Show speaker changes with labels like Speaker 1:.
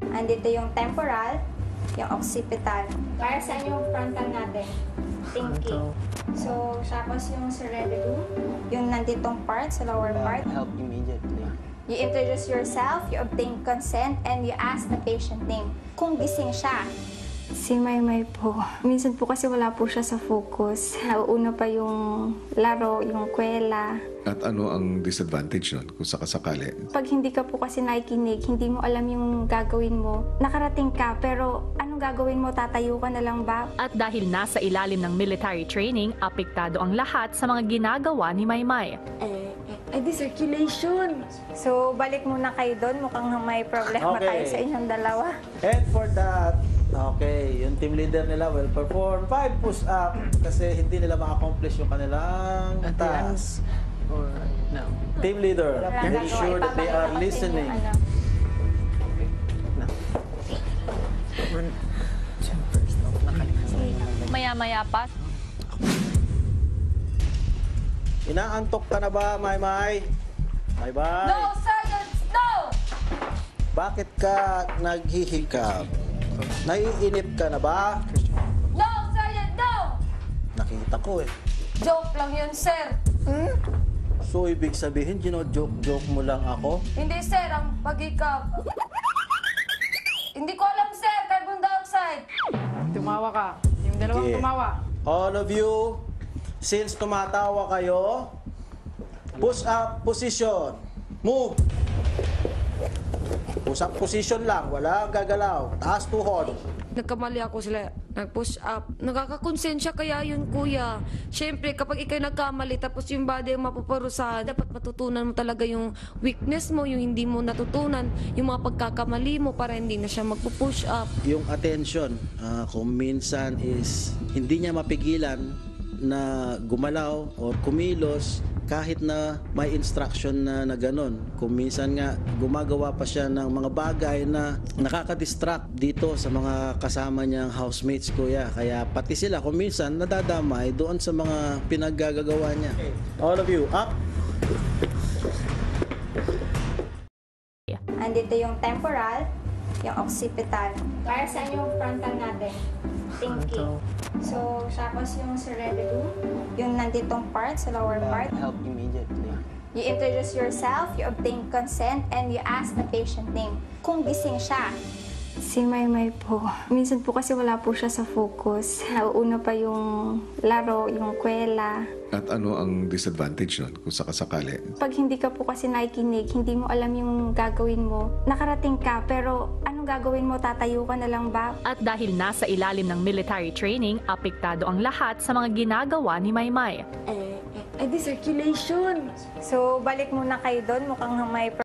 Speaker 1: Andito yung temporal, yung occipital. Para saan yung frontal natin? Thinking. So, tapos yung cerebellum, yung nanditong part, sa lower part.
Speaker 2: Help immediately.
Speaker 1: You introduce yourself, you obtain consent, and you ask the patient name. Kung gising siya.
Speaker 3: Si Maymay po. Minsan po kasi wala po siya sa focus. Nauuna pa yung laro, yung kwela.
Speaker 4: At ano ang disadvantage nun kung sakasakali?
Speaker 3: Pag hindi ka po kasi nakikinig, hindi mo alam yung gagawin mo. Nakarating ka, pero anong gagawin mo? Tatayo ka na lang ba?
Speaker 5: At dahil nasa ilalim ng military training, apektado ang lahat sa mga ginagawa ni Maymay.
Speaker 6: Di circulation.
Speaker 1: So, balik muna kayo doon. Mukhang may problema
Speaker 7: Okay.
Speaker 1: tayo sa inyong dalawa.
Speaker 7: And for that, okay, yung team leader nila will perform 5 push-up kasi hindi nila ma-accomplish yung kanilang task.
Speaker 2: Or no.
Speaker 7: Team leader,
Speaker 1: Walang
Speaker 7: make
Speaker 1: gagawa.
Speaker 7: sure that they are
Speaker 1: Ipapakita ko sa inyo,
Speaker 7: listening.
Speaker 1: ano.
Speaker 5: Maya-maya pa,
Speaker 7: Inaantok ka na ba, Maymay? Maymay?
Speaker 6: No, Sergeant! No!
Speaker 7: Bakit ka naghihikap? Naiinip ka na ba?
Speaker 6: No, Sergeant! No!
Speaker 7: Nakita ko eh.
Speaker 6: Joke lang yun, sir.
Speaker 7: So, ibig sabihin, joke mo lang ako?
Speaker 6: Hindi, sir. Ang pag-ikap. Hindi ko alam, sir. Carbon dioxide.
Speaker 8: Tumawa ka. Yung dalawang
Speaker 7: Sige.
Speaker 8: tumawa.
Speaker 7: All of you, since tumatawa kayo, push up position. Move. Push up position lang, wala gagalaw. Taas tuhod.
Speaker 6: Nagkamali ako sila. Nag-push up. Nakakakonsensya kaya yun, kuya. Siyempre, kapag ikay nagkamali, tapos yung body ang mapuparusahan, dapat matutunan mo talaga yung weakness mo, yung hindi mo natutunan, yung mga pagkakamali mo para hindi na siya magpo-push up.
Speaker 7: Yung attention, kung minsan is hindi niya mapigilan na gumalaw or kumilos kahit na may instruction na ganon. Kung minsan nga gumagawa pa siya ng mga bagay na nakaka-distract dito sa mga kasama niyang housemates, kuya. Kaya pati sila kung minsan nadadamay doon sa mga pinaggagawa niya. All of you, up!
Speaker 1: Andito yung temporal, yung occipital. Para saan yung frontal natin? Thinking. So, tapos yung cerebellum, yung nanditong part, sa lower part.
Speaker 2: Help immediately.
Speaker 1: You introduce yourself, you obtain consent, and you ask the patient name. Kung gising siya.
Speaker 3: Si Maymay po. Minsan po kasi wala po siya sa focus. Nauuna pa yung laro, yung kwela.
Speaker 4: At ano ang disadvantage nun kung sakasakali?
Speaker 3: Pag hindi ka po kasi nakikinig, hindi mo alam yung gagawin mo. Nakarating ka, pero anong gagawin mo? Tatayo ka na lang ba?
Speaker 5: at dahil nasa ilalim ng military training, apektado ang lahat sa mga ginagawa ni Maymay.
Speaker 6: Di circulation.
Speaker 1: So, balik muna kayo doon. Mukhang may